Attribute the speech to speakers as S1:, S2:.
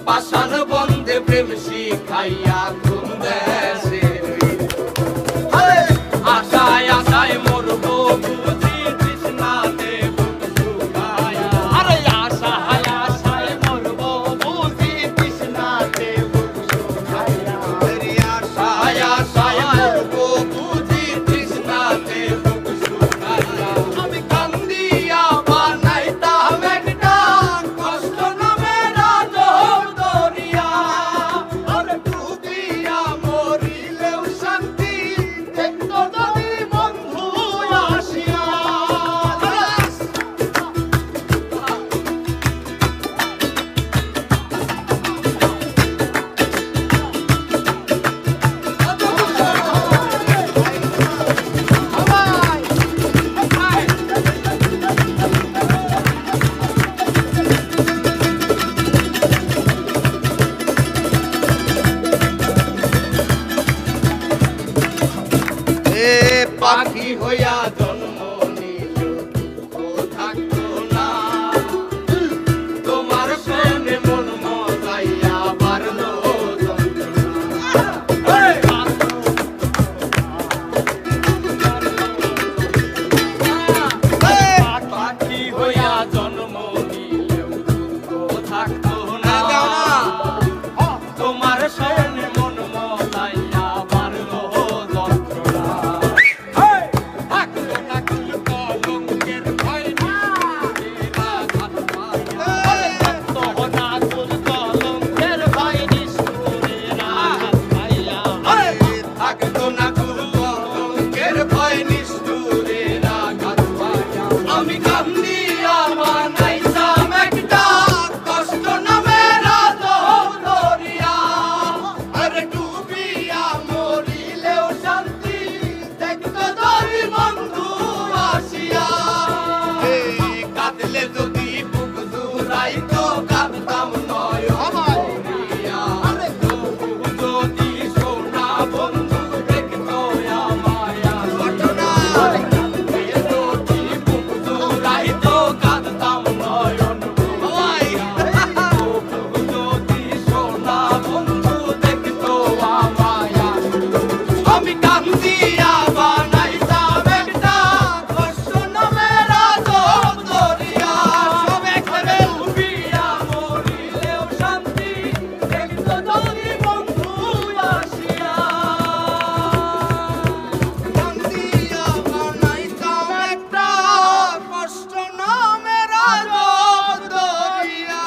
S1: পাষাণ বন্ধে প্রেম শিখাইয়া ঘুম দেশে আশায় আশায় মরবো বুঝি তৃষ্ণাতে বুক শুকায়া আরে আশায় আশায় মরবো বুঝি তৃষ্ণাতে বুক শুকায়া আরে আশায় আশায় মরবো বুঝি তৃষ্ণাতে বুক শুকায়া আমি কান্দিয়া বানাইতাম একটা কষ্ট নামে রাজব দরিয়া আরে ডুবিয়া মরিলেও শান্তি দেখতো যদি বন্ধু আসিয়া পাখি হইয়া জন্ম নিল দুঃখ থাকতো না তোমার প্রেমে মন মজাইয়া বাড়লো পাখি হইয়া জন্ম নিলেও দুঃখ থাকতো না তোমার প্রেমে মন মজাইয়া বাড়লো যন্ত্রণা আমি কান্দিয়া বানাইতাম একটা কষ্ট নামে রাজব দরিয়া আরে ডুবিয়া মরিলেও শান্তি দেখতো যদি বন্ধু আসিয়া কাঁদলে যদি বুক জুড়াইতো কাঁদতাম নয়ন ভরিয়া আরে তবু যদি সোনা বন্ধু দেখতো আমায় ঘটনা কাঁদতাম নয়ন যদি সোনা বন্ধু দেখতো আমায় আমি কান্দিয়া বানাইতাম একটা কষ্ট নামে রাজব দরিয়া সবে ডুবিয়া মরিলেও শান্তি দেখতো যদি বন্ধু আসিয়া কান্দিয়া বানাইতাম একটা কষ্ট নামে রাজব দরিয়া